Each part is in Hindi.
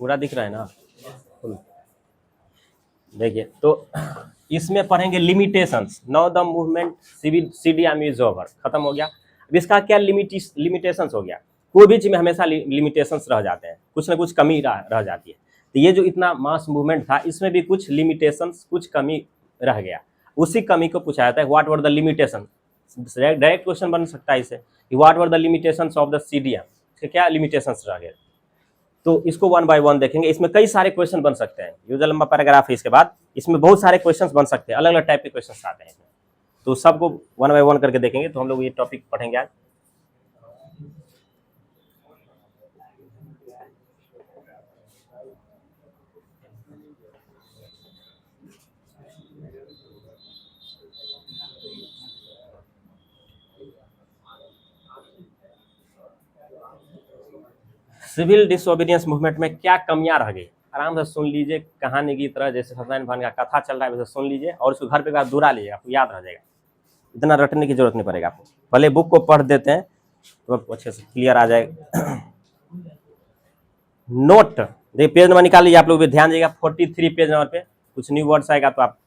पूरा दिख रहा है ना? देखिए, तो इसमें पढ़ेंगे limitations. Now the movement civil CDM is over, खत्म हो गया। अब इसका क्या लिमिटेशंस हो गया? कोई भी चीज में हमेशा लिमिटेशंस रह जाते हैं, कुछ ना कुछ कमी रह जाती है। तो ये जो इतना मास मूवमेंट था, इसमें भी कुछ लिमिटेशंस, कुछ कमी रह गया। उसी कमी को पूछा जाता है what were the limitation. Direct question बन सकता है इसे, what were the limitations of the CDM, इसके क्या लिमिटेशंस रह गए। तो इसको वन बाय वन देखेंगे। इसमें कई सारे क्वेश्चन बन सकते हैं, ये जो लंबा पैराग्राफ है इसके बाद इसमें बहुत सारे क्वेश्चन बन सकते हैं, अलग अलग टाइप के क्वेश्चन आते हैं इसमें। तो सबको वन बाय वन करके देखेंगे। तो हम लोग ये टॉपिक पढ़ेंगे आज। सिविल डिसोबीडियंस मूवमेंट में क्या कमियां रह गई, आराम से सुन लीजिए, कहानी की तरह, जैसे सत्यनारायण भगवान का कथा चल रहा है वैसे सुन लीजिए, और उसको घर पे दोहरा लीजिएगा, आपको याद रह जाएगा। इतना रटने की जरूरत नहीं पड़ेगा आपको। पहले बुक को पढ़ देते हैं तो अच्छे से क्लियर आ जाएगा। नोट, देखिए पेज नंबर निकाल लीजिए, आप लोग भी ध्यान दीजिएगा। 43 पेज नंबर पे कुछ न्यू वर्ड्स आएगा तो आप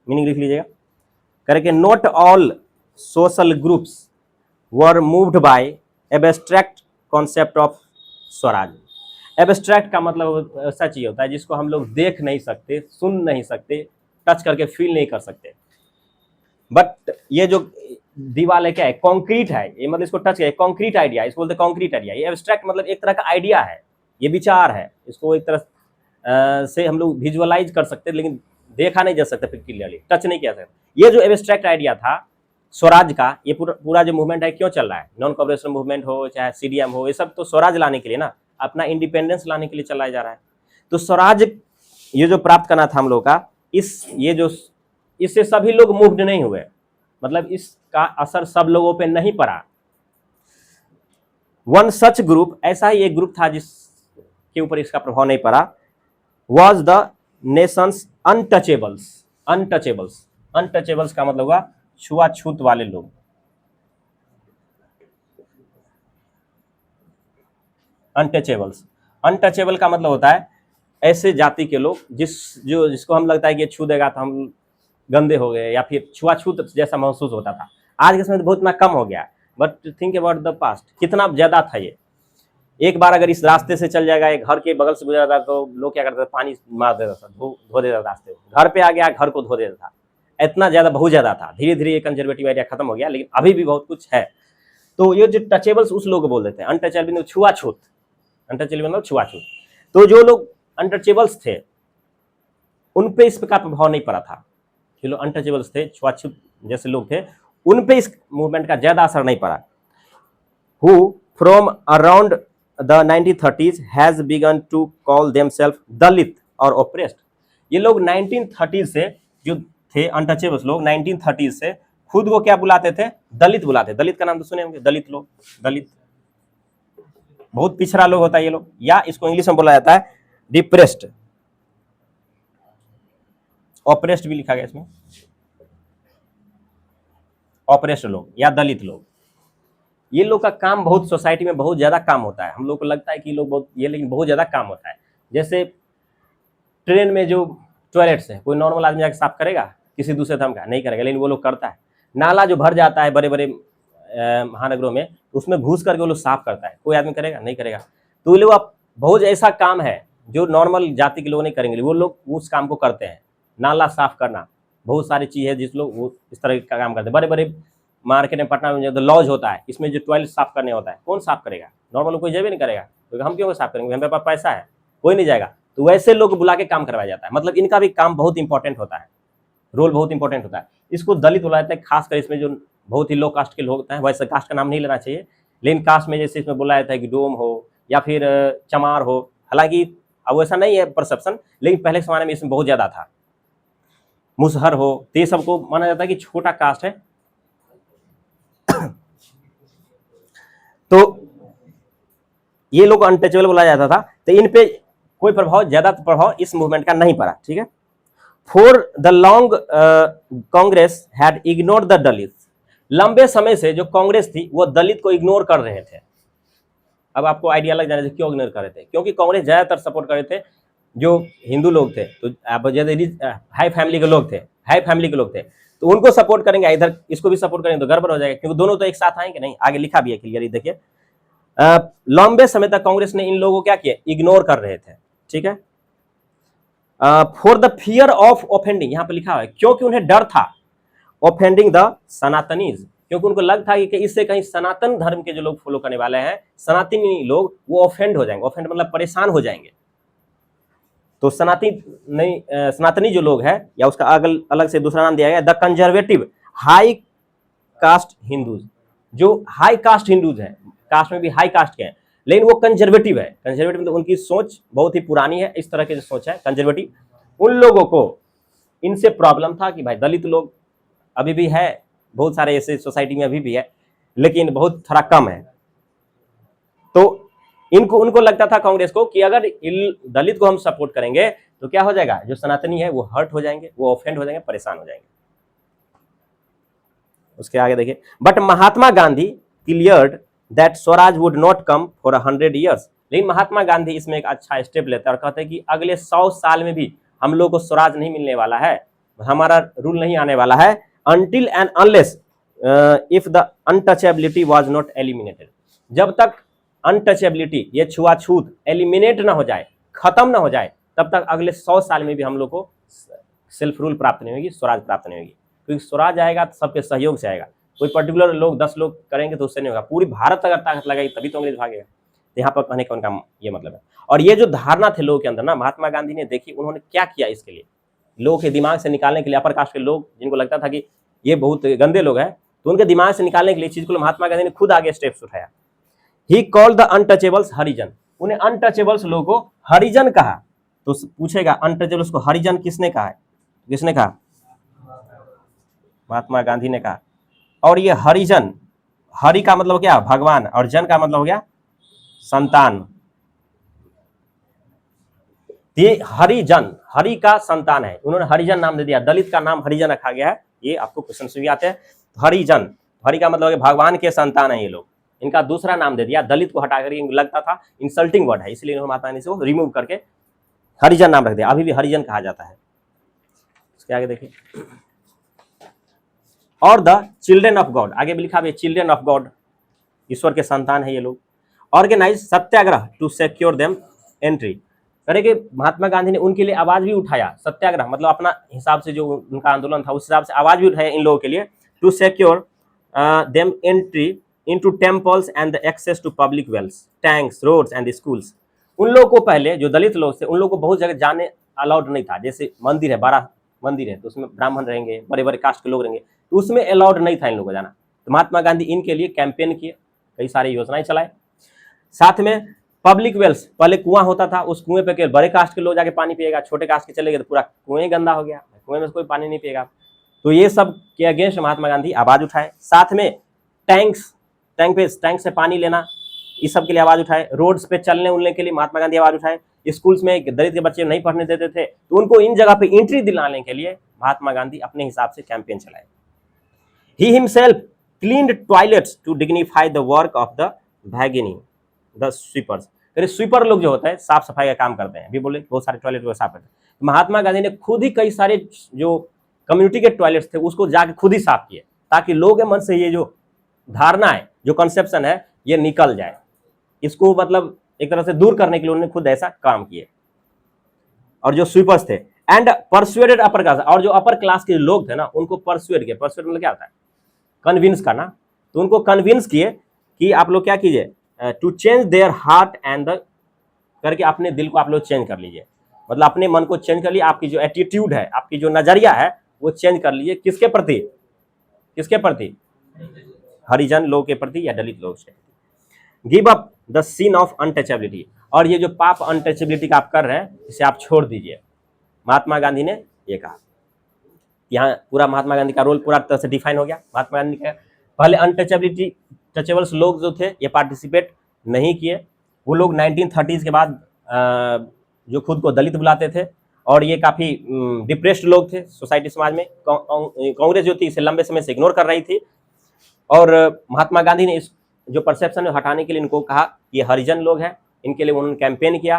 मीनिंग लिख लीजिएगा। करके note all social groups were moved by abstract concept of Swaraj. Abstract का मतलब ऐसा चीज होता है जिसको हम लोग देख नहीं सकते, सुन नहीं सकते, टच करके फील नहीं कर सकते। बट ये जो दीवार है क्या है, कॉन्क्रीट है, ये मतलब इसको टच किया, कॉन्क्रीट आइडिया, इसको बोलते हैं कॉन्क्रीट आइडिया। ये एब्स्ट्रैक्ट मतलब एक तरह का आइडिया है, ये विचार है, इसको एक तरह से हम लोग विजुअलाइज कर सकते हैं, लेकिन देखा नहीं जा सकता, फिर क्लियरली टच नहीं किया सकता। ये जो एब्स्ट्रैक्ट आइडिया था स्वराज का, ये पूरा जो मूवमेंट है क्यों चल रहा है, नॉन कॉर्पोरेशन मूवमेंट हो चाहे सीडीएम हो, ये सब तो स्वराज लाने के लिए ना, अपना इंडिपेंडेंस लाने के लिए चलाया जा रहा है। तो स्वराज ये जो प्राप्त करना था हम लोग का, इससे सभी लोग मूव्ड नहीं हुए, मतलब इसका असर सब लोगों पे नहीं पड़ा। वन सच ग्रुप, ऐसा ही एक ग्रुप था जिसके ऊपर इसका प्रभाव नहीं पड़ा, was the Nations untouchables. Untouchables का मतलब हुआ छुआछूत वाले लोग। अनटचेबल का मतलब होता है ऐसे जाति के लोग जिसको हम लगता है कि छू देगा तो हम गंदे हो गए, या फिर छुआछूत जैसा महसूस होता था। आज के समय में बहुत ना कम हो गया, but think about the past, कितना ज्यादा था ये। एक बार अगर इस रास्ते से चल जाएगा, एक घर के बगल से गुजरा था तो लोग क्या करते थे, पानी मार देता था, धो देता था रास्ते, घर पे आ गया घर को धो देता था। इतना ज्यादा, बहुत ज्यादा था। धीरे धीरे ये कंजर्वेटिव आइडिया खत्म हो गया, लेकिन अभी भी बहुत कुछ है। तो ये जो टचेबल्स उस लोग को बोल देते हैं, अनटचेबल छुआछूत, अनटचेबल मतलब छुआछूत। तो जो लोग अनटचेबल्स थे उन पे इस प्रकार प्रभाव नहीं पड़ा था। जो लोग अनटचेबल्स थे, छुआछूत जैसे लोग थे, उन पे इस मूवमेंट का ज्यादा असर नहीं पड़ा। Who from around the 1930s has begun to call themselves Dalit और ओप्रेस्ड। ये लोग 1930 से जो थे अनटचेबल्स लोग, 1930 से खुद को क्या बुलाते थे, दलित बुलाते। दलित का नाम तो सुने होंगे, दलित लोग, दलित बहुत पिछड़ा लोग होता है ये लोग, या इसको इंग्लिश में बोला जाता है डिप्रेस्ड। ऑपरेस्ड भी लिखा गया इसमें, ऑपरेस्ड लोग या दलित लोग। ये लोग का काम बहुत सोसाइटी में बहुत ज्यादा काम होता है। हम लोग को लगता है कि लोग बहुत ये, लेकिन बहुत ज्यादा काम होता है। जैसे ट्रेन में जो टॉयलेट्स है, कोई नॉर्मल आदमी जाकर साफ करेगा किसी दूसरे धर्म का? नहीं करेगा, लेकिन वो लोग करता है। नाला जो भर जाता है बड़े बड़े महानगरों में, उसमें घुस करके वो लोग साफ करता है, कोई आदमी करेगा? नहीं करेगा। तो ये लोग बहुत ऐसा काम है जो नॉर्मल जाति के लोग नहीं करेंगे, वो लोग उस काम को करते हैं। नाला साफ करना, बहुत सारी चीज है जिस लोग वो इस तरह का काम करते हैं। बड़े बड़े मार्केट में, पटना में जो लॉज होता है, इसमें जो टॉयलेट साफ करने होता है, कौन साफ करेगा? नॉर्मल कोई जेबे नहीं करेगा, क्योंकि हम क्यों साफ करेंगे, हमारे पास पैसा है, कोई नहीं जाएगा। तो वैसे लोग बुला के काम करवाया जाता है। मतलब इनका भी काम बहुत इंपॉर्टेंट होता है, रोल बहुत इंपॉर्टेंट होता है। इसको दलित बोला जाता है, खासकर इसमें जो बहुत ही लो कास्ट के लोग होते हैं। वैसे कास्ट का नाम नहीं लेना चाहिए, लेकिन कास्ट में जैसे इसमें बोला जाता है कि डोम हो या फिर चमार हो, हालांकि अब वैसा नहीं है परसेप्शन, लेकिन पहले के जमाने में इसमें बहुत ज्यादा था। मुसहर हो, तो ये सबको माना जाता है कि छोटा कास्ट है। तो ये लोग अनटचेबल बोला जाता था। तो इन पे कोई प्रभाव, ज्यादा प्रभाव इस मूवमेंट का नहीं पड़ा, ठीक है। For the long Congress had ignored the Dalit. लंबे समय से जो कांग्रेस थी वो दलित को इग्नोर कर रहे थे। अब आपको आइडिया लग जाने से क्यों इग्नोर कर रहे थे, क्योंकि कांग्रेस ज़्यादातर सपोर्ट कर रहे थे जो हिंदू लोग थे, तो आप जैसे हाई फैमिली के लोग थे, हाई फैमिली के लोग थे, तो उनको सपोर्ट करेंगे, इधर इसको भी सपोर्ट करेंगे तो गड़बड़ हो जाएगा, क्योंकि दोनों तो एक साथ आएंगे नहीं। आगे लिखा भी है क्लियरली, देखिए लंबे समय तक कांग्रेस ने इन लोगों को क्या किया, इग्नोर कर रहे थे, ठीक है। For the fear of offending, यहां पर लिखा है क्योंकि उन्हें डर था, ऑफेंडिंग द सनातनीज, क्योंकि उनको लगता है कि इससे कहीं सनातन धर्म के जो लोग फॉलो करने वाले हैं, सनातनी लोग, वो ऑफेंड हो जाएंगे, ऑफेंड मतलब परेशान हो जाएंगे। तो सनातनी जो लोग हैं, या उसका अलग से दूसरा नाम दिया गया the conservative high cast Hindus, जो हाई कास्ट हिंदूज हैं, कास्ट में भी हाई कास्ट के हैं, लेकिन वो कंजर्वेटिव है। कंजर्वेटिव मतलब उनकी सोच बहुत ही पुरानी है, इस तरह की जो सोच है कंजर्वेटिव। उन लोगों को इनसे प्रॉब्लम था कि भाई दलित लोग अभी भी है, बहुत सारे ऐसे सोसाइटी में अभी भी है, लेकिन बहुत थोड़ा कम है। तो उनको लगता था कांग्रेस को कि अगर दलित को हम सपोर्ट करेंगे तो क्या हो जाएगा, जो सनातनी है वो हर्ट हो जाएंगे, वो ऑफेंड हो जाएंगे, परेशान हो जाएंगे। उसके आगे देखिए, but Mahatma Gandhi cleared that Swaraj would not come for 100 years। लेकिन महात्मा गांधी इसमें एक अच्छा स्टेप लेते हैं और कहते हैं कि अगले 100 साल में भी हम लोग को स्वराज नहीं मिलने वाला है, हमारा रूल नहीं आने वाला है, until and unless if the untouchability was not eliminated। जब तक अनटचेबिलिटी, ये छुआछूत एलिमिनेट ना हो जाए, खत्म ना हो जाए, तब तक अगले 100 साल में भी हम लोग को सेल्फ रूल प्राप्त नहीं होगी, स्वराज प्राप्त नहीं होगी। क्योंकि स्वराज आएगा तो सबके सहयोग से आएगा, कोई पर्टिकुलर लोग 10 लोग करेंगे तो उससे नहीं होगा, पूरी भारत अगर ताकत लगाएगी तभी तो अंग्रेज भागेगा। तो यहाँ पर कहने का उनका ये मतलब है। और ये जो धारणा थे लोगों के अंदर ना, महात्मा गांधी ने देखी उन्होंने क्या किया इसके लिए, लोगों के दिमाग से निकालने के लिए, अपर कास्ट के लोग जिनको लगता था कि ये बहुत गंदे लोग हैं, तो उनके दिमाग से निकालने के लिए चीज को महात्मा गांधी ने खुद आगे स्टेप्स उठाया। ही कॉल्ड द अनटचेबल्स हरिजन, उन्हें अनटचेबल्स लोगों को हरिजन कहा। तो पूछेगा अनटचेबल्स को हरिजन किसने कहा है, किसने कहा, महात्मा गांधी ने कहा। और ये हरिजन, हरि का मतलब क्या, भगवान, और जन का मतलब हो गया संतान। ये हरिजन, हरि का संतान है, उन्होंने हरिजन नाम दे दिया, दलित का नाम हरिजन रखा गया है। ये आपको क्वेश्चन से भी आते हैं। हरिजन, हरि का मतलब भगवान के संतान है ये लोग, इनका दूसरा नाम दे दिया, दलित को हटा करके लगता था इंसल्टिंग वर्ड है, इसलिए महात्मा गांधी से रिमूव करके हरिजन नाम रख दिया, अभी भी हरिजन कहा जाता है। इसके आगे देखिए, और द चिल्ड्रन ऑफ गॉड, आगे भी लिखा है चिल्ड्रन ऑफ गॉड, ईश्वर के संतान है ये लोग। Organise satyagraha to secure them entry, करेंगे महात्मा गांधी ने उनके लिए आवाज भी उठाया, सत्याग्रह मतलब अपना हिसाब से जो उनका आंदोलन था उस हिसाब से आवाज भी उठाया इन लोगों के लिए, to secure them entry into temples and the access to public wells, tanks, roads and schools. उन लोगों को पहले जो दलित लोग थे उन लोगों को बहुत जगह जाने अलाउड नहीं था, जैसे मंदिर है, 12 मंदिर है, तो उसमें ब्राह्मण रहेंगे, बड़े बड़े कास्ट के लोग रहेंगे, तो उसमें अलाउड नहीं था इन लोगों को जाना। तो महात्मा गांधी इनके लिए कैंपेन किए, कई सारी योजनाएं चलाए। साथ में पब्लिक वेल्स, पहले कुआं होता था, उस कुएं पे बड़े कास्ट के लोग जाके पानी पिएगा, छोटे कास्ट के चले गए तो पूरा कुएं गंदा हो गया, कुएं में कोई पानी नहीं पिएगा। तो ये सब के अगेंस्ट महात्मा गांधी आवाज उठाए। साथ में टैंक से पानी लेना, इस सब के लिए आवाज उठाए। रोड्स पे चलने उलने के लिए महात्मा गांधी आवाज उठाए। स्कूल्स में दलित के बच्चे नहीं पढ़ने देते थे, तो उनको इन जगह पे एंट्री दिलाने के लिए महात्मा गांधी अपने हिसाब से कैंपेन चलाए। He himself cleaned toilets to dignify the work of the भैगिनी, द स्वीपर्स। स्वीपर लोग जो होता है साफ सफाई का काम करते हैं, अभी बोले बहुत सारे टॉयलेट को साफ करते हैं। महात्मा गांधी ने खुद ही कई सारे जो कम्युनिटी के टॉयलेट्स थे उसको जाके खुद ही साफ किए, ताकि लोगों के मन से ये जो धारणा है, जो कंसेप्शन है, ये निकल जाए। इसको मतलब एक तरह से दूर करने के लिए उन्होंने खुद ऐसा काम किए। और जो स्वीपर्स थे एंड परसुएडेड अपर क्लास, और जो अपर क्लास के लोग थे ना उनको परसुएड किए। परसुएड मतलब क्या होता है, कन्विंस करना। तो उनको कन्विंस किए कि आप लोग क्या कीजिए, to change their heart and the, करके अपने दिल को आप लोग चेंज कर लीजिए, मतलब अपने मन को चेंज कर लिए, आपकी जो एटीट्यूड है, आपकी जो नजरिया है वो चेंज कर लीजिए। किसके प्रति, किसके प्रति, हरिजन लोग के प्रति या दलित लोग से। Give up the sin of untouchability, और ये जो पाप अनटचेबिलिटी का आप कर रहे हैं इसे आप छोड़ दीजिए, महात्मा गांधी ने ये कहा। यहाँ पूरा महात्मा गांधी का रोल पूरा तरह से डिफाइन हो गया। महात्मा गांधी का पहले अनटचेबिलिटी, टचेबल्स लोग जो थे ये पार्टिसिपेट नहीं किए। वो लोग 1930s के बाद जो खुद को दलित बुलाते थे, और ये काफ़ी डिप्रेस्ड लोग थे सोसाइटी, समाज में। कांग्रेस जो थी इसे लंबे समय से इग्नोर कर रही थी, और महात्मा गांधी ने इस जो परसेप्शन है हटाने के लिए इनको कहा ये हरिजन लोग हैं, इनके लिए उन्होंने कैंपेन किया,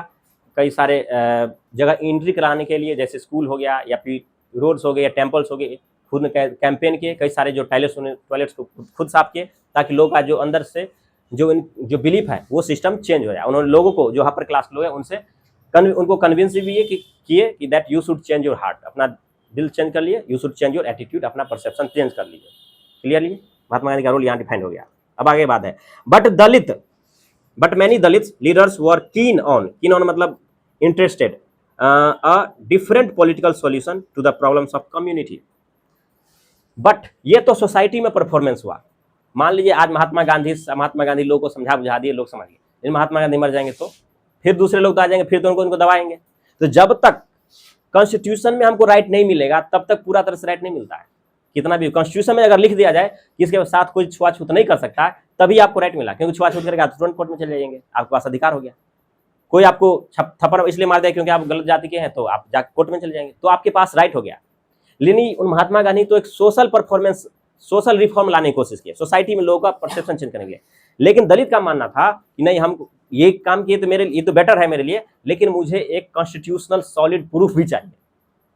कई सारे जगह एंट्री कराने के लिए, जैसे स्कूल हो गया या फिर रोड्स हो गए या टेम्पल्स हो गए, खुद ने कैंपेन किए, कई सारे जो टॉयलेट्स को खुद साफ किए, ताकि लोग का जो अंदर से जो बिलीफ है वो सिस्टम चेंज हो जाए। उन्होंने लोगों को, जो अपर क्लास लोग हैं, उनको कन्विंस भी किए कि that you should change your heart, अपना दिल चेंज कर लिए, you should change your attitude, अपना परसेप्शन चेंज कर लीजिए। क्लियरली महात्मा गांधी का रोल यहाँ डिफाइंड हो गया। अब आगे बात है, but many Dalit leaders were keen on मतलब interested a different political solution to the problems of community. But ये तो सोसाइटी में परफॉर्मेंस हुआ। मान लीजिए आज महात्मा गांधी लोगों को समझा बुझा दिए, लोग समझ गए, लेकिन महात्मा गांधी मर जाएंगे तो फिर दूसरे लोग तो आ जाएंगे, फिर तो उनको दबाएंगे। तो जब तक कॉन्स्टिट्यूशन में हमको राइट नहीं मिलेगा तब तक पूरा तरह से राइट नहीं मिलता है। कितना भी कॉन्स्टिट्यूशन में अगर लिख दिया जाए कि इसके साथ कोई छुआछूत नहीं कर सकता, तभी आपको राइट मिला, क्योंकि छुआछूत करेगा तो तुरंत कोर्ट में चले जाएंगे, आपके पास अधिकार हो गया। कोई आपको थप्पड़ इसलिए मार दिया क्योंकि आप गलत जाति के हैं, तो आप जाकर कोर्ट में चले जाएंगे, तो आपके पास राइट हो गया। लेकिन उन महात्मा गांधी तो एक सोशल रिफॉर्म लाने की कोशिश की, सोसाइटी में लोगों का परसेप्शन चेंज करने के लिए। लेकिन दलित का मानना था कि नहीं, हम ये काम किए तो ये तो बेटर है मेरे लिए, लेकिन मुझे एक कॉन्स्टिट्यूशनल सॉलिड प्रूफ भी चाहिए।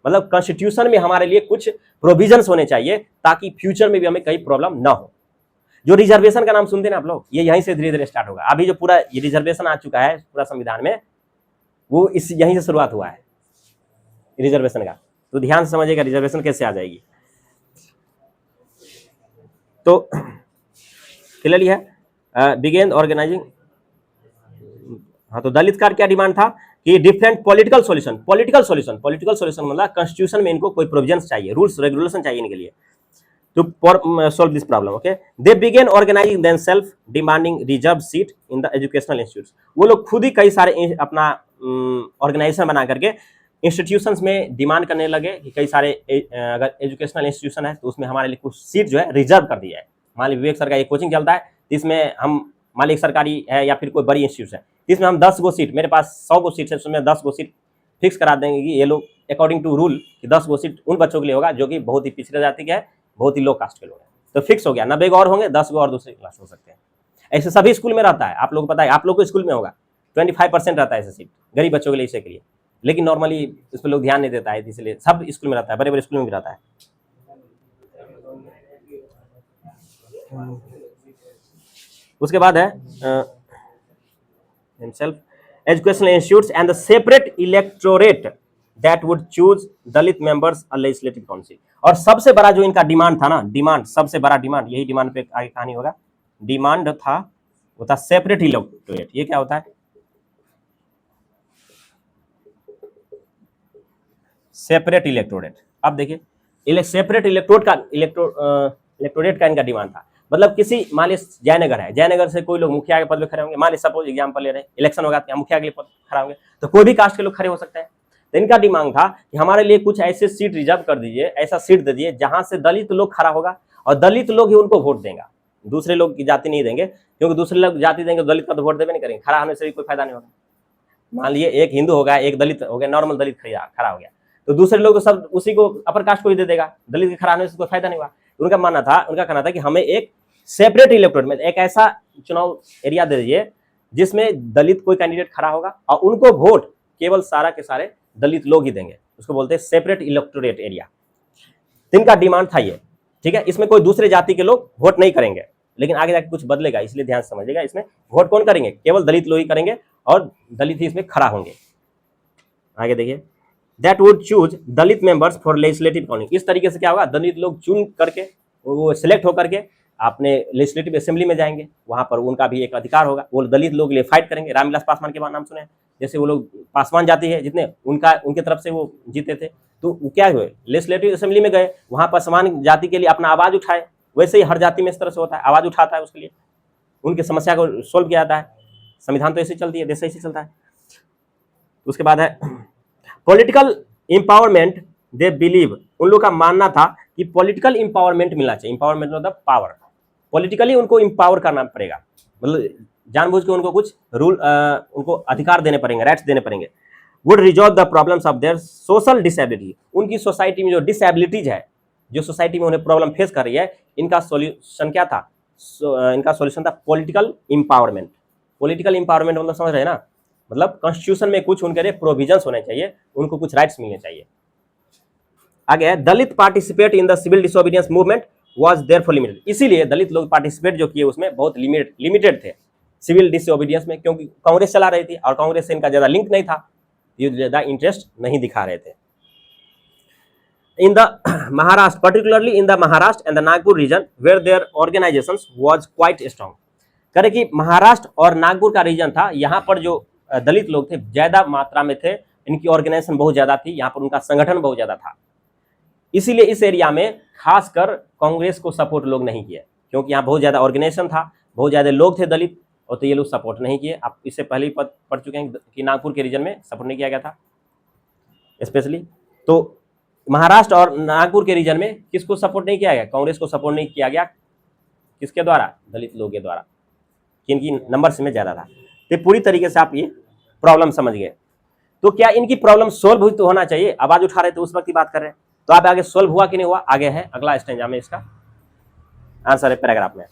मतलब कॉन्स्टिट्यूशन में हमारे लिए कुछ प्रोविजंस होने चाहिए ताकि फ्यूचर में भी हमें कहीं प्रॉब्लम ना हो। जो रिजर्वेशन का नाम सुनते हैं ना आप लोग, ये यहीं से धीरे धीरे स्टार्ट होगा। अभी जो पूरा ये रिजर्वेशन आ चुका है पूरा संविधान में, वो यहीं से शुरुआत हुआ है रिजर्वेशन का। तो ध्यान से समझिएगा रिजर्वेशन कैसे आ जाएगी। तो क्लियरली है, बिगेन ऑर्गेनाइजिंग। हाँ, तो दलित का क्या डिमांड था कि डिफरेंट पॉलिटिकल सॉल्यूशन मतलब कॉन्स्टिट्यूशन में इनको कोई प्रोविजंस चाहिए, रूल्स रेगुलेशन चाहिए इनके लिए to solve this problem. Okay, they began organizing themselves, demanding reserved seat in the educational institutes. वो लोग खुद ही कई सारे अपना ऑर्गेनाइजेशन बना करके इंस्टीट्यूशंस में डिमांड करने लगे कि कई सारे अगर एजुकेशनल इंस्टीट्यूशन है तो उसमें हमारे लिए कुछ सीट जो है रिजर्व कर दिया है। मान लीजिए विवेक सर का एक कोचिंग चलता है, इसमें हम मान लीजिए सरकारी है या फिर कोई बड़ी इंस्टीट्यूट है, इसमें हम 10 गो सीट, मेरे पास 100 गो सीट है, उसमें 10 गो सीट फिक्स करा देंगे कि ये लोग अकॉर्डिंग टू रूल कि 10 गो सीट उन बच्चों के लिए होगा जो कि बहुत ही पिछड़े जाति के हैं, बहुत ही लो कास्ट के लोग हैं। तो फिक्स हो गया, 90 गो और होंगे, 10 गो और दूसरी क्लास हो सकते हैं। ऐसे सभी स्कूल में रहता है, आप लोग को पता है, आप लोग को स्कूल में होगा 25% रहता है ऐसे सीट गरीब बच्चों के लिए, इसे के लिए। लेकिन नॉर्मली इस पर लोग ध्यान नहीं देता है, इसलिए सब स्कूल में रहता है, बड़े बड़े स्कूल में भी रहता है। उसके बाद है educational institutes and the separate electorate that would choose Dalit members a legislative council. और सबसे बड़ा जो इनका डिमांड था ना, सबसे बड़ा डिमांड, यही डिमांड पे आगे कहानी होगा, डिमांड था वो था सेपरेट इलेक्टोरेट। ये क्या होता है? Separate electorate. अब देखिए सेपरेट इलेक्टोरेट का इनका डिमांड था। मतलब किसी मान लीजिए जयनगर है, जयनगर से कोई लोग मुखिया के पद पे खड़े होंगे, मान लीजिए सपोज एग्जांपल ले रहे हैं, इलेक्शन होगा तो मुखिया के लिए पद खड़ा होंगे, तो कोई भी कास्ट के लोग खड़े हो सकते हैं। तो इनका डिमांड था कि हमारे लिए कुछ ऐसे सीट रिजर्व कर दीजिए, ऐसा सीट दे दीजिए जहां से दलित लोग खड़ा होगा और दलित लोग ही उनको वोट देंगे, दूसरे लोग की जाति नहीं देंगे, क्योंकि दूसरे लोग जाति देंगे तो दलित का तो वोट देवे नहीं करेंगे, खड़ा होने से भी कोई फायदा नहीं होगा। मान लीजिए एक हिंदू होगा, एक दलित हो गया, नॉर्मल दलित खड़ा हो गया, तो दूसरे लोग तो सब उसी को अपर कास्ट को ही दे देगा, दलित के खड़ा होने से कोई फायदा नहीं हुआ। उनका कहना था कि हमें एक सेपरेट इलेक्टोरेट में एक ऐसा चुनाव एरिया दे दीजिए जिसमें दलित कोई कैंडिडेट खड़ा होगा और उनको वोट केवल सारा के सारे दलित लोग ही देंगे, उसको बोलते हैं सेपरेट इलेक्टोरेट एरिया। इनका डिमांड था ये, ठीक है। इसमें कोई दूसरे जाति के लोग वोट नहीं करेंगे, लेकिन आगे जाके कुछ बदलेगा, इसलिए ध्यान समझिएगा। इसमें वोट कौन करेंगे? केवल दलित लोग ही करेंगे और दलित ही इसमें खड़ा होंगे। आगे देखिए, that would choose Dalit members for legislative council. इस तरीके से क्या होगा, दलित लोग चुन करके वो सिलेक्ट होकर के अपने लेजिस्लेटिव असेंबली में जाएंगे, वहां पर उनका भी एक अधिकार होगा, वो दलित लोग लिए फाइट करेंगे। रामविलास पासवान के नाम सुने, जैसे वो लोग पासवान जाति है जितने उनके तरफ से वो जीते थे, तो वो क्या हुए, लेजिस्लेटिव असेंबली में गए, वहां पर समान जाति के लिए अपना आवाज उठाए। वैसे ही हर जाति में इस तरह से होता है, आवाज उठाता है, उसके लिए उनकी समस्या को सोल्व किया जाता है। संविधान तो ऐसे चलती है, देश ऐसे चलता है। उसके बाद है पॉलिटिकल एम्पावरमेंट। दे बिलीव, उन लोग का मानना था कि पॉलिटिकल एम्पावरमेंट मिलना चाहिए। एम्पावरमेंट मतलब पावर, पॉलिटिकली उनको एम्पावर करना पड़ेगा, मतलब जानबूझ के उनको कुछ रूल उनको अधिकार देने पड़ेंगे, राइट्स देने पड़ेंगे। Would resolve the problems of their social disability. उनकी सोसाइटी में जो डिसेबिलिटीज है, जो सोसाइटी में उन्हें प्रॉब्लम फेस कर रही है, इनका सॉल्यूशन क्या था? इनका सॉल्यूशन था पॉलिटिकल एम्पावरमेंट। पॉलिटिकल इंपावरमेंट मतलब समझ रहे हैं ना, मतलब कॉन्स्टिट्यूशन में कुछ उनके लिए प्रोविजंस होने चाहिए, उनको कुछ राइट्स मिलने चाहिए। आगे है Dalit participate in the civil disobedience movement was therefore limited, इसीलिए दलित लोग पार्टिसिपेट जो किए उसमें बहुत लिमिटेड थे सिविल डिसोबीडियंस में, क्योंकि कांग्रेस चला रही थी और कांग्रेस से इनका ज्यादा लिंक नहीं था, ये ज्यादा इंटरेस्ट नहीं दिखा रहे थे। In the Maharashtra, particularly in the Maharashtra and the Nagpur region where their organizations was quite strong, करे कि महाराष्ट्र और नागपुर का रीजन था, यहाँ पर जो दलित लोग थे ज्यादा मात्रा में थे, इनकी ऑर्गेनाइजेशन बहुत ज्यादा थी, यहाँ पर उनका संगठन बहुत ज्यादा था, इसीलिए इस एरिया में खासकर कांग्रेस को सपोर्ट लोग नहीं किए, क्योंकि यहाँ बहुत ज्यादा ऑर्गेनाइजेशन था, बहुत ज्यादा लोग थे दलित, और तो ये लोग सपोर्ट नहीं किए। आप इससे पहले ही पढ़ चुके हैं कि नागपुर के रीजन में सपोर्ट नहीं किया गया था स्पेशली। तो महाराष्ट्र और नागपुर के रीजन में किसको सपोर्ट नहीं किया गया? कांग्रेस को सपोर्ट नहीं किया गया, किसके द्वारा? दलित लोगों के द्वारा, किनकी नंबर्स में ज्यादा था। तो पूरी तरीके से आप ये प्रॉब्लम समझ गए। तो क्या इनकी प्रॉब्लम सोल्व हुई तो होना चाहिए, आवाज उठा रहे थे उस वक्त की बात कर रहे हैं, तो आप आगे सोल्व हुआ कि नहीं हुआ? आगे है अगला स्टेंजा में, इसका आंसर है पैराग्राफ में।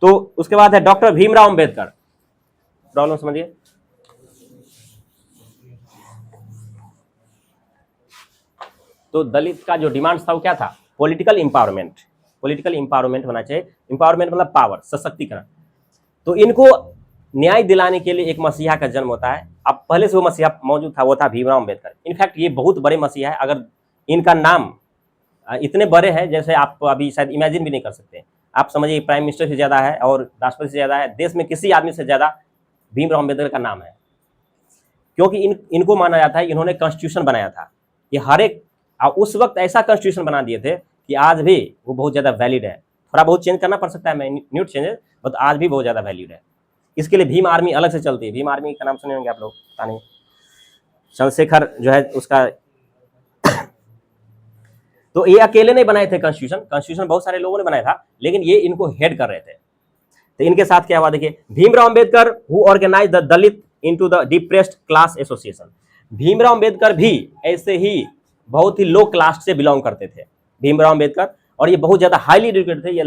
तो उसके बाद है डॉक्टर भीमराव अंबेडकर, प्रॉब्लम समझिए। तो दलित का जो डिमांड था वो क्या था? पॉलिटिकल इंपावरमेंट, पॉलिटिकल इंपावरमेंट होना चाहिए। इंपावरमेंट मतलब पावर, सशक्तिकरण। तो इनको न्याय दिलाने के लिए एक मसीहा का जन्म होता है। अब पहले से वो मसीहा मौजूद था, वो था भीमराव अंबेडकर। इनफैक्ट ये बहुत बड़े मसीहा है, अगर इनका नाम इतने बड़े हैं जैसे आप अभी शायद इमेजिन भी नहीं कर सकते। आप समझिए प्राइम मिनिस्टर से ज्यादा है और राष्ट्रपति से ज्यादा है, देश में किसी आदमी से ज्यादा भीमराव अंबेडकर का नाम है, क्योंकि इनको माना जाता है इन्होंने कॉन्स्टिट्यूशन बनाया था। ये हर एक उस वक्त ऐसा कॉन्स्टिट्यूशन बना दिए थे कि आज भी वो बहुत ज्यादा वैलिड है। थोड़ा बहुत चेंज करना पड़ सकता है, मिन्यूट चेंजेस, बट आज भी बहुत ज्यादा वैलिड है। इसके लिए भीम आर्मी अलग से चलती है। भीम आर्मी का नाम सुने होंगे आप लोग, पता नहीं, चंद्रशेखर जो है उसका तो ये अकेले नहीं बनाए थे कॉन्स्टिट्यूशन बहुत सारे लोगों ने बनाया था, लेकिन ये इनको हेड कर रहे थे। तो इनके साथ क्या हुआ देखिए, Bhimrao Ambedkar who organise the Dalit into the depressed class association. Bhimrao Ambedkar भी ऐसे ही बहुत ही लो क्लास से बिलोंग करते थे भीमराव अंबेडकर, और ये बहुत ज्यादा हाईली एजुकेटेड थे। ये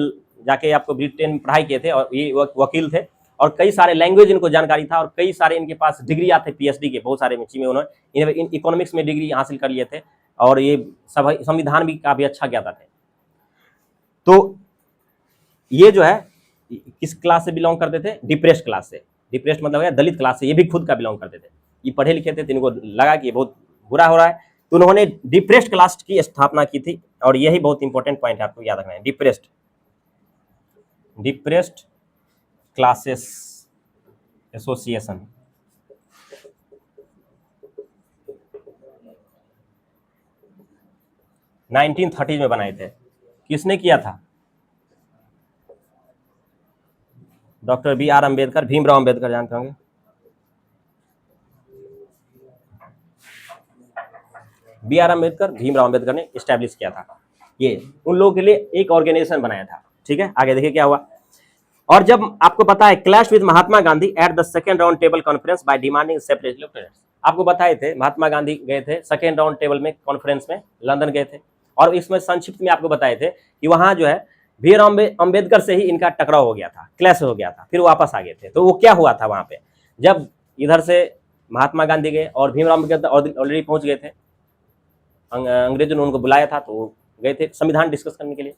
जाके आपको ब्रिटेन में पढ़ाई किए थे और ये वकील थे, और कई सारे लैंग्वेज इनको जानकारी था, और कई सारे इनके पास डिग्री थे पीएचडी के, बहुत सारे में उन्होंने इकोनॉमिक्स में डिग्री हासिल कर लिए थे, और ये संविधान भी काफी अच्छा ज्ञाता थे। तो ये जो है किस क्लास से बिलोंग करते थे? डिप्रेस्ड क्लास से। डिप्रेस्ड मतलब है दलित क्लास से, ये भी खुद का बिलोंग करते थे। ये पढ़े लिखे थे, तो इनको लगा कि ये बहुत बुरा हो रहा है, तो उन्होंने डिप्रेस्ड क्लास की स्थापना की थी, और यही बहुत इंपॉर्टेंट पॉइंट है, आपको याद रखना है। डिप्रेस्ड क्लासेस एसोसिएशन, नाइनटीन 1930 में बनाए थे। किसने किया था? Doctor B R Ambedkar, Bhimrao Ambedkar जानते होंगे। बी आर अम्बेडकर, भीमराव अम्बेडकर ने स्टैब्लिश किया था। ये उन लोगों के लिए एक ऑर्गेनाइजेशन बनाया था। ठीक है, आगे देखिए क्या हुआ। और जब आपको पता है clash with Mahatma Gandhi at the second round table conference by demanding separate electorates. आपको बताए थे महात्मा गांधी गए थे सेकेंड राउंड टेबल में कॉन्फ्रेंस में, लंदन गए थे, और इसमें संक्षिप्त में आपको बताए थे कि वहां जो है भीमराव अम्बेडकर से ही इनका टकराव हो गया था, क्लैश हो गया था, फिर वापस आ गए थे। तो वो क्या हुआ था वहां पे, जब इधर से महात्मा गांधी गए और भीमराव अम्बेडकर ऑलरेडी पहुंच गए थे, अंग्रेजों ने उनको बुलाया था, तो वो गए थे संविधान डिस्कस करने के लिए।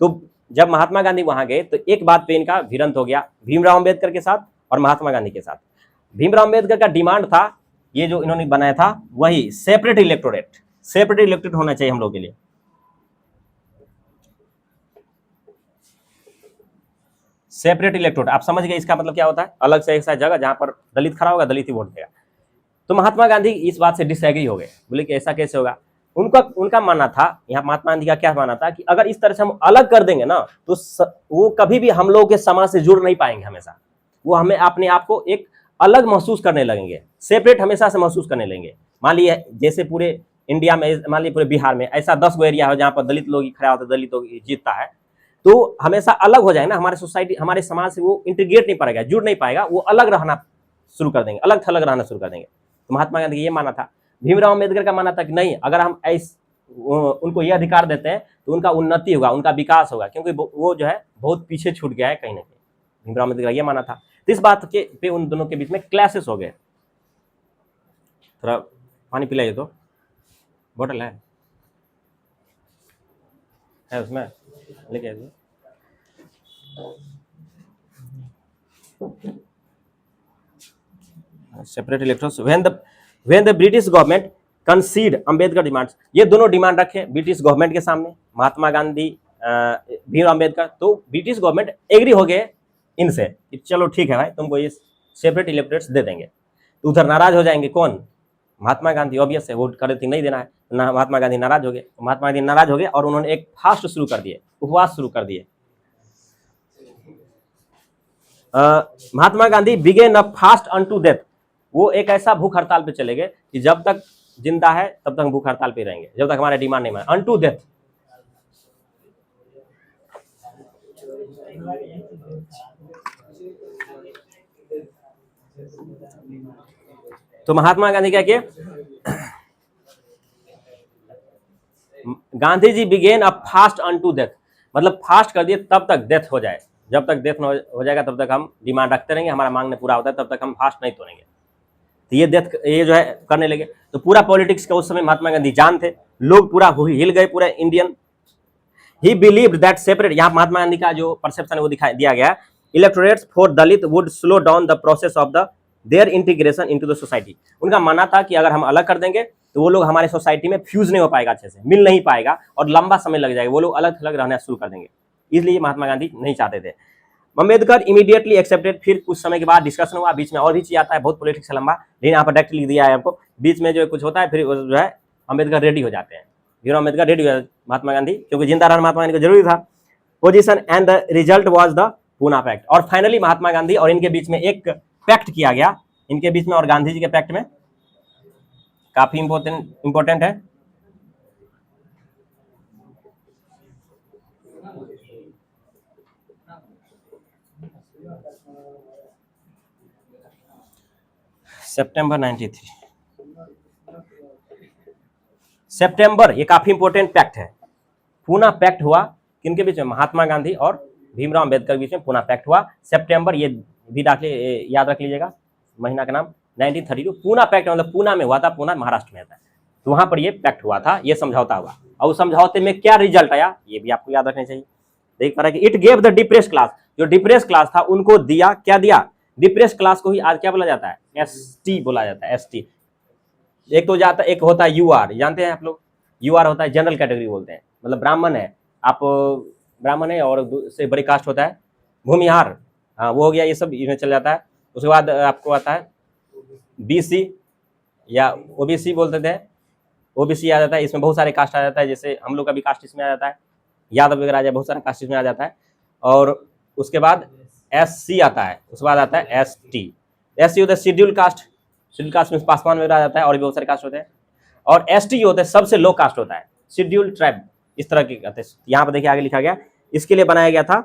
तो जब महात्मा गांधी वहां गए तो एक बात पे इनका भिड़ंत हो गया भीमराव अम्बेडकर के साथ और महात्मा गांधी के साथ। भीमराव अम्बेडकर का डिमांड था, ये जो इन्होंने बनाया था वही सेपरेट इलेक्टोरेट होना चाहिए हम लोग के लिए। सेपरेट इलेक्टोरेट, आप समझ गए इसका मतलब क्या होता है? अलग से ऐसा जगह जहां पर दलित खड़ा होगा, दलित ही वोट देगा। तो महात्मा गांधी इस बात से डिसएग्री हो गए, बोले कि ऐसा कैसे होगा। उनका मानना था, यहाँ महात्मा गांधी का क्या मानना था कि अगर इस तरह से हम अलग कर देंगे ना, तो वो कभी भी हम लोगों के समाज से जुड़ नहीं पाएंगे। हमेशा वो हमें अपने आप को एक अलग महसूस करने लगेंगे, सेपरेट हमेशा से महसूस करने लगेंगे। मान लीजिए जैसे पूरे इंडिया में, मान लीजिए पूरे बिहार में ऐसा 10 गो एरिया हो जहाँ पर दलित लोग ही खड़ा होता है, दलित लोग जीतता है, तो हमेशा अलग हो जाए ना हमारे सोसाइटी, हमारे समाज से वो इंटीग्रेट नहीं पाएगा, जुड़ नहीं पाएगा, वो अलग रहना शुरू कर देंगे, अलग थलग रहना शुरू कर देंगे। तो महात्मा गांधी ये माना था। भीमराव अम्बेडकर का मानना था कि नहीं, अगर हम उनको ये अधिकार देते हैं तो उनका उन्नति होगा, उनका विकास होगा, क्योंकि वो जो है बहुत पीछे छूट गया है कहीं ना कहीं। भीमराव अम्बेडकर ये माना था। तो इस बात के पे उन दोनों के बीच में क्लैशेस हो गए। थोड़ा पानी पिलाइए, तो बोतल है उसमें, लेके आइए। Separate इलेक्ट्रोस when the British government कंसीड Ambedkar demands, ये दोनों डिमांड रखे ब्रिटिश गवर्नमेंट के सामने, महात्मा गांधी भीमराव अम्बेडकर। तो ब्रिटिश गवर्नमेंट एग्री हो गए इनसे कि चलो ठीक है भाई, तुमको ये सेपरेट इलेक्टोरेट्स दे देंगे। तो उधर नाराज हो जाएंगे कौन? महात्मा गांधी, ऑब्वियस है, वोट करे थे नहीं देना है ना। महात्मा गांधी नाराज हो गए, महात्मा गांधी नाराज हो गए और उन्होंने एक फास्ट शुरू कर दिए, उपवास शुरू कर दिए। Mahatma Gandhi began a fast unto death, वो एक ऐसा भूख हड़ताल पे चले गए कि जब तक जिंदा है तब तक भूख हड़ताल पे रहेंगे, जब तक हमारे डिमांड नहीं माने, अनटू डेथ। तो महात्मा गांधी क्या किए? Gandhi ji began a fast unto death, मतलब फास्ट कर दिए तब तक डेथ हो जाए, जब तक डेथ हो जाएगा तब तक हम डिमांड रखते रहेंगे, हमारा मांग नहीं पूरा होता है तब तक हम फास्ट नहीं तोड़ेंगे। तो ये डेथ ये जो है करने लगे। तो पूरा पॉलिटिक्स का उस समय महात्मा गांधी जान थे, लोग पूरा हिल गए, पूरा Indian. He believed that separate, यहाँ महात्मा गांधी का जो परसेप्शन है वो दिखाई दिया गया, electorates for Dalit would slow down the process of the their integration into the society. उनका मानना था कि अगर हम अलग कर देंगे तो वो लोग हमारे सोसाइटी में फ्यूज नहीं हो पाएगा, अच्छे से मिल नहीं पाएगा और लंबा समय लग जाएगा, वो लोग अलग अलग रहना शुरू कर देंगे। इसलिए महात्मा गांधी नहीं चाहते थे। अम्बेडकर इमीडिएटली एक्सेप्टेड, फिर कुछ समय के बाद डिस्कशन हुआ, बीच में और भी चीज आता है, बहुत पॉलिटिक्स लंबा, लेकिन यहाँ पर डायरेक्ट लिख दिया है आपको। बीच में जो कुछ होता है फिर जो है अम्बेडकर रेडी हो जाते हैं, भीमराव अम्बेडकर रेडी हो जाते महात्मा गांधी, क्योंकि जिंदा रहना महात्मा गांधी को जरूरी था। Position and the result was the Poona pact, और फाइनली महात्मा गांधी और इनके बीच में एक पैक्ट किया गया, इनके बीच में और गांधी जी के पैक्ट में, काफी इंपॉर्टेंट है। सितंबर 93 सितंबर, ये काफी इंपॉर्टेंट पैक्ट है। पूना पैक्ट हुआ किनके बीच में? महात्मा गांधी और भीमराव अम्बेडकर के बीच में पूना पैक्ट हुआ सितंबर, ये भी याद रख लीजिएगा, महीना का नाम 1932। पूना पैक्ट मतलब पूना में हुआ था, पूना महाराष्ट्र में आता है, तो वहां पर ये पैक्ट हुआ था, ये समझौता हुआ। और उस समझौते में क्या रिजल्ट आया ये भी आपको याद रखना चाहिए। देख पा रहे कि it gave the depress class, जो डिप्रेस क्लास था उनको दिया, क्या दिया? डिप्रेस क्लास को ही आज क्या बोला जाता है? एसटी बोला जाता है, एसटी। एक तो जाता, एक होता है यूआर, जानते हैं आप लोग? यूआर होता है जनरल कैटेगरी बोलते हैं, मतलब ब्राह्मण है आप, ब्राह्मण है और से बड़ी कास्ट होता है भूमिहार, हाँ वो हो गया, ये सब इसमें चल जाता है। उसके बाद आपको आता है बीसी या ओबीसी बोलते थे, ओबीसी आ जाता है, इसमें बहुत सारे कास्ट आ जाता है, जैसे हम लोग का भी कास्ट इसमें आ जाता है, यादव वगैरह आ जाए, बहुत सारा कास्ट इसमें आ जाता है। और उसके बाद एससी आता है, उसके बाद आता है एसटी। एससी होता है शेड्यूल कास्ट, शेड्यूल कास्ट में पासवान वगैरह आ जाता है और भी बहुत सारे कास्ट होते हैं। और एसटी जो होता है सबसे लो कास्ट होता है, शेड्यूल ट्राइब, इस तरह के कहते हैं। यहाँ पर देखिए आगे लिखा गया, इसके लिए बनाया गया था,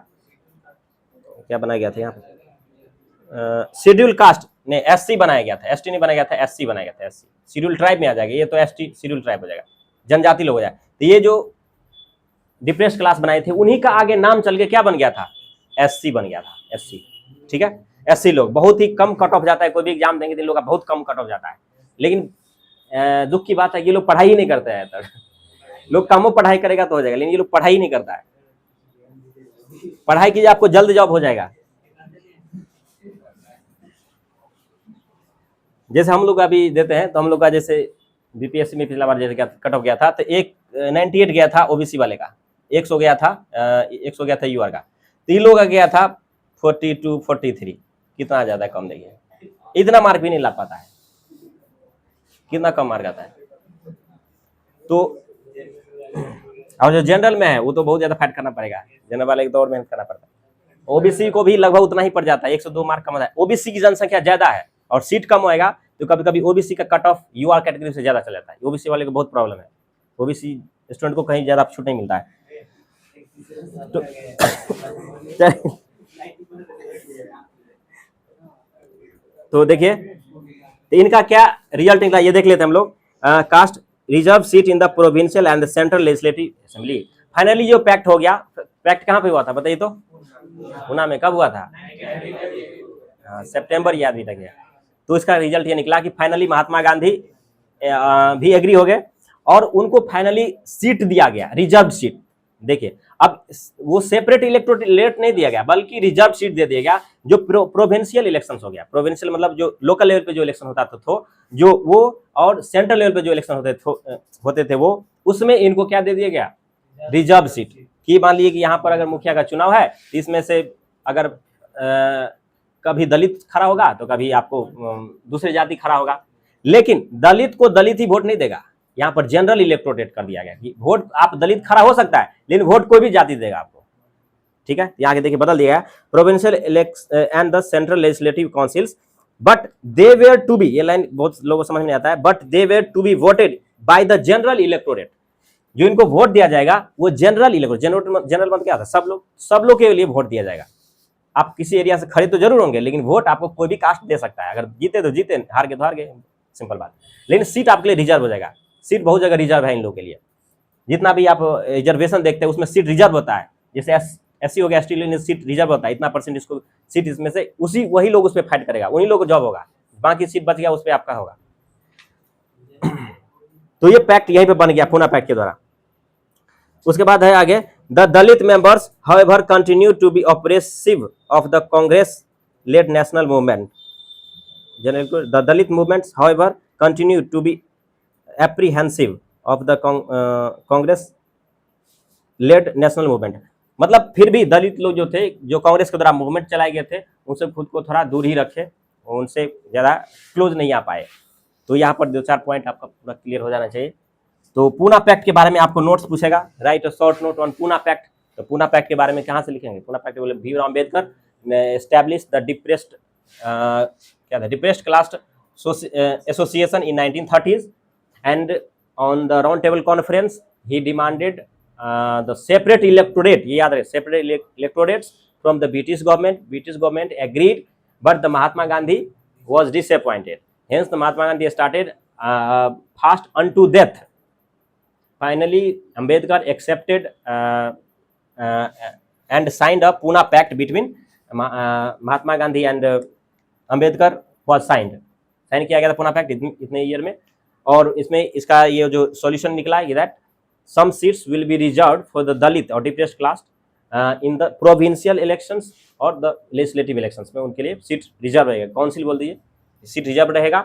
क्या बनाया गया था यहाँ पर? शेड्यूल कास्ट ने एससी बनाया गया था, एसटी नहीं बनाया गया था, एससी बनाया गया था। एससी शेड्यूल ट्राइब में आ जाएगा, ये तो एसटी शेड्यूल ट्राइब हो जाएगा, जनजाति लोग हो जाए। तो ये जो डिप्रेस्ड क्लास बनाए थे उन्हीं का आगे नाम चल के क्या बन गया था? एससी बन गया था, एससी। ठीक है, एससी लोग बहुत ही कम कट ऑफ जाता है, कोई भी एग्जाम देंगे तो इन लोग का बहुत कम कट ऑफ जाता है। लेकिन दुख की बात है ये लोग पढ़ाई ही नहीं करते हैं, तक लोग कम पढ़ाई करेगा तो हो जाएगा, लेकिन ये लोग पढ़ाई नहीं करता है। पढ़ाई कीजिए आपको जल्द जॉब हो जाएगा। जैसे हम लोग अभी देते हैं तो हम लोग का जैसे बीपीएससी में पिछला बार जैसे कट ऑफ गया था तो 98 गया था ओबीसी वाले का, 100 गया था, 100 गया था यूआर का, तो इन लोगों का गया था 42 43। कितना ज्यादा कम देखिए, इतना मार्क भी नहीं ला पाता है, कितना कम मार्क आता है। तो और जो जनरल में है वो तो बहुत ज्यादा फाइट करना पड़ेगा, जनरल वाले की तो और मेहनत करना पड़ता है। ओबीसी को भी लगभग उतना ही पड़ जाता है, 102 मार्क कम होता है। ओबीसी की जनसंख्या ज्यादा है और सीट कम होएगा तो कभी कभी ओबीसी का कट ऑफ यूआर कैटेगरी से ज्यादा चल जाता है। ओबीसी वाले को बहुत प्रॉब्लम है, ओबीसी स्टूडेंट को कहीं ज्यादा छूट नहीं मिलता है। तो देखिए तो इनका क्या रिजल्ट निकला ये देख लेते हैं हम लोग। Caste reserve seat in the provincial and the central legislative assembly. Finally जो पैक्ट हो गया, पैक्ट कहाँ पे हुआ था बताइए तो? पूना में कब हुआ था? सितंबर याद भी लग गया। तो इसका रिजल्ट ये निकला कि फाइनली महात्मा गांधी भी एग्री हो गए और उनको फाइनली सीट दिया गया, रिजर्व सीट। देखिए अब वो सेपरेट इलेक्टोरेट नहीं दिया गया बल्कि रिजर्व सीट दे दिया गया। जो प्रोविंशियल इलेक्शन हो गया, प्रोविंशियल मतलब जो लोकल लेवल पे जो इलेक्शन होता था तो जो वो, और सेंट्रल लेवल पे जो इलेक्शन होते थे वो, उसमें इनको क्या दे दिया गया? Reserve seat. कि मान लीजिए कि यहाँ पर अगर मुखिया का चुनाव है, इसमें से अगर कभी दलित खड़ा होगा तो कभी आपको दूसरे जाति खड़ा होगा, लेकिन दलित को दलित ही वोट नहीं देगा। यहाँ पर जनरल इलेक्टोरेट कर दिया गया कि वोट आप दलित खड़ा हो सकता है लेकिन वोट कोई भी जाति देगा आपको। ठीक है, यहाँ देखिए बदल दिया है, provincial and the central legislative councils but they were to be, ये लाइन बहुत लोगों को समझ में आता है, but they were to be voted by the general electorate. जो इनको वोट दिया जाएगा वो जनरल इलेक्टोरेट, जनरल मतलब क्या था? सब लोग के लिए वोट दिया जाएगा। आप किसी एरिया से खड़े तो जरूर होंगे लेकिन वोट आपको कोई भी कास्ट दे सकता है, अगर जीते तो जीते, हार गए तो हार गए, सिंपल बात। लेकिन सीट आपके लिए रिजर्व हो जाएगा। सीट बहुत जगह रिजर्व है इन लोगों के लिए, जितना भी आप रिजर्वेशन देखते हैं उसमें सीट रिजर्व होता है। जैसे एससी हो गया, एसटी सीट रिजर्व होता है, इतना परसेंट इसको सीट, इसमें से वही लोग उस पर फाइट करेगा, उन्हीं लोग को जॉब होगा, बाकी सीट बच गया उस पर आपका होगा। तो ये पैक्ट यहीं पे बन गया पूना पैक्ट के द्वारा। उसके बाद है आगे, the Dalit members however continue to be oppressive of the Congress led national movement. The Dalit movements however continue to be apprehensive of the Congress led national movement. मतलब फिर भी दलित लोग जो थे, जो कांग्रेस के द्वारा मूवमेंट चलाए गए थे, उनसे खुद को थोड़ा दूर ही रखे, उनसे ज़्यादा क्लोज नहीं आ पाए। तो यहाँ पर 2-4 पॉइंट आपका पूरा क्लियर हो जाना चाहिए। तो पूना पैक्ट के बारे में आपको नोट्स पूछेगा, write a short note on Poona pact. तो पूना पैक्ट के बारे में कहाँ से लिखेंगे? पूना पैक्ट बोले Bhimrao Ambedkar establish the depressed क्या था, depressed class association in 1930s and on the round table conference he demanded the separate electorate, ये याद रहे, separate electorates from the British government agreed but the Mahatma Gandhi was disappointed. Hence, the Mahatma Gandhi started fast unto death. Finally, Ambedkar accepted and signed a Pune Pact between Mahatma Gandhi and Ambedkar was signed. Sign किया गया था पूना पैक्ट इतने ईयर में। और इसमें इसका ये जो सॉल्यूशन निकला है that some seats will be reserved for the Dalit और depressed class in the provincial elections और द लेजिस्लेटिव इलेक्शंस में उनके लिए सीट रिजर्व रहेगा। काउंसिल बोल दीजिए, सीट रिजर्व रहेगा,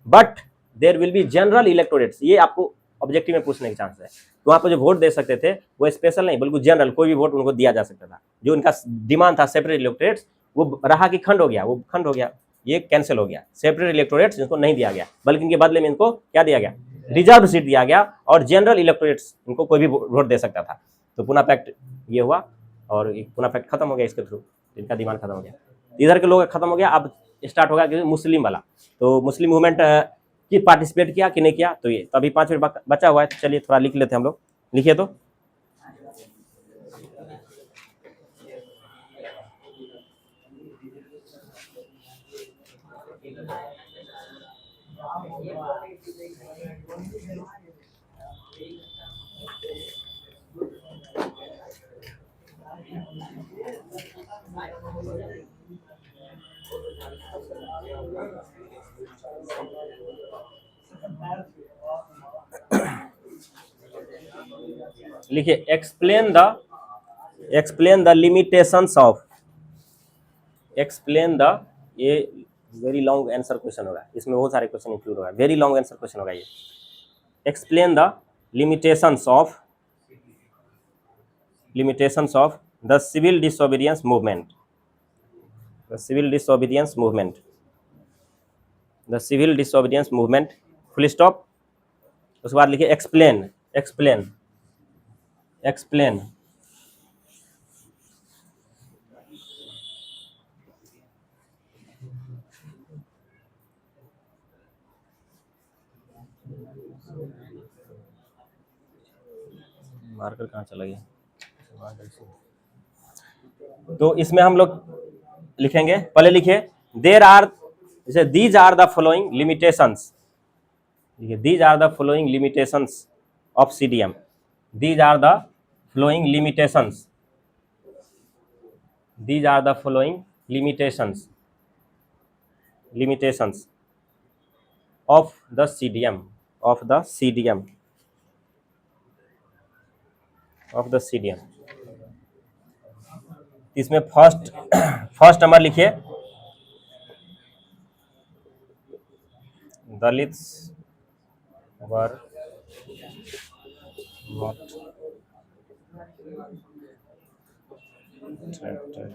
but there will be general electorates. ये आपको ऑब्जेक्टिव में पूछने के चांस है। तो वहाँ पर जो वोट दे सकते थे वो स्पेशल नहीं बल्कि जनरल, कोई भी वोट उनको दिया जा सकता था। जो उनका डिमांड था सेपरेट इलेक्टोरेट्स, वो रहा कि खंड हो गया, वो खंड हो गया, ये कैंसिल हो गया। सेपरेट इलेक्टोरेट्स इनको नहीं दिया गया बल्कि इनके बदले में इनको क्या दिया गया? रिजर्व सीट दिया गया और जनरल इलेक्टोरेट्स इनको कोई भी वोट दे सकता था। तो पूना पैक्ट ये हुआ और पूना पैक्ट खत्म हो गया इसके थ्रू, इनका डिमांड खत्म हो गया। इधर के लोग खत्म हो गया। अब स्टार्ट होगा कि मुस्लिम वाला। तो मुस्लिम मूवमेंट की पार्टिसिपेट किया कि नहीं किया, तो ये तो अभी 5 मिनट बचा हुआ है, तो चलिए थोड़ा लिख लेते हैं हम लोग। लिखिए तो लिखिए, explain the limitations of, explain the, ये वेरी लॉन्ग आंसर क्वेश्चन होगा, इसमें बहुत सारे क्वेश्चन इंक्लूड होगा, वेरी लॉन्ग आंसर क्वेश्चन होगा ये। Explain the limitations of the civil disobedience movement, the civil disobedience movement, the civil disobedience movement, full stop. उसके बाद लिखिए एक्सप्लेन, एक्सप्लेन, एक्सप्लेन मार्कर कहाँ चला गया? तो इसमें हम लोग लिखेंगे, पहले लिखिए देयर आर, जैसे these are the following limitations, these are the following limitations of CDM, these are the following limitations These are the following limitations of the CDM of the CDM of the CDM. इसमें फर्स्ट नंबर लिखिए, Dalits were not treated by the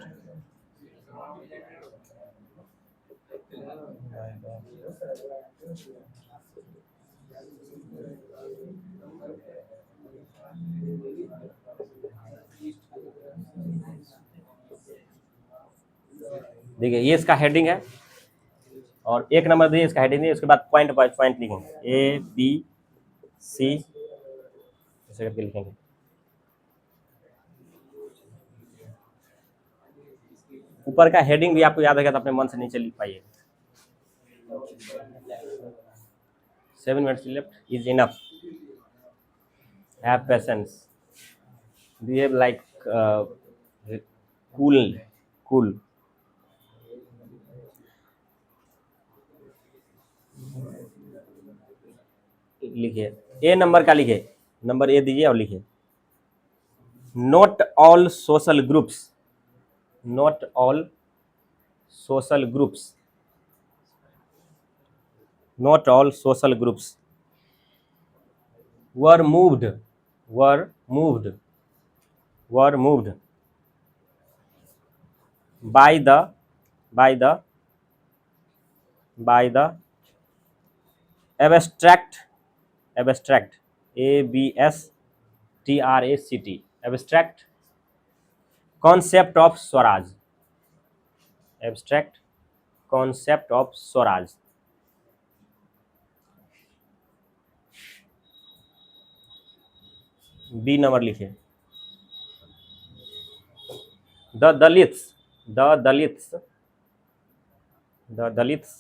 देखिए ये इसका हेडिंग है और एक नंबर दिए इसका हेडिंग दिए, उसके बाद पॉइंट बाय पॉइंट लिखेंगे ए बी सी ऐसे करके लिखेंगे। ऊपर का हेडिंग भी आपको याद रहेगा तो अपने मन से नीचे लिख पाइए। 7 minutes left is enough. Have patience. Behave like cool. लिखिए ए नंबर का, लिखिए नंबर ए दीजिए और लिखिए not all social groups were moved by the abstract abstract concept of Swaraj. B number लिखिए द दलित्स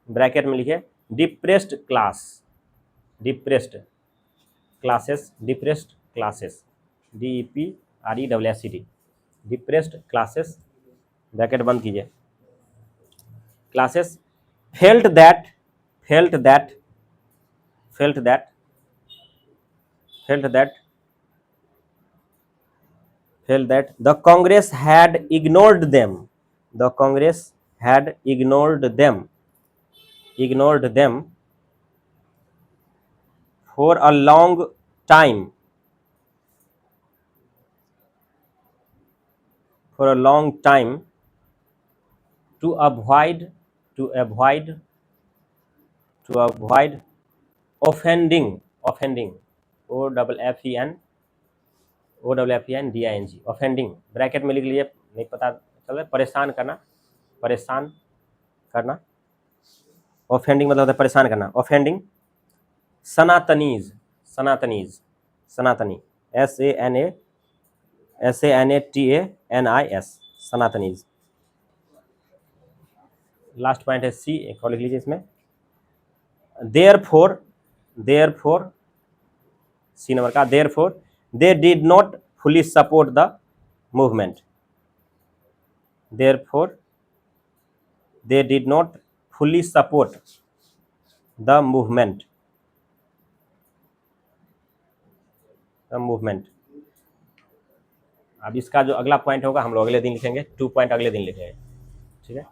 ब्रैकेट में लिखिए depressed classes DEPRESSED depressed classes bracket बंद कीजिए classes felt that the Congress had ignored them for a long time to avoid offending OFFENDING offending bracket में लिख लीजिए, नहीं पता चल रहा, परेशान करना offending मतलब होता है परेशान करना। offending सनातनीज SANATANIS सनातनीज। लास्ट पॉइंट है सी, एक और लिख लीजिए इसमें therefore सी नंबर का therefore they did not fully support the movement अब इसका जो अगला पॉइंट होगा हम लोग अगले दिन लिखेंगे, 2 पॉइंट अगले दिन लिखेंगे, ठीक है।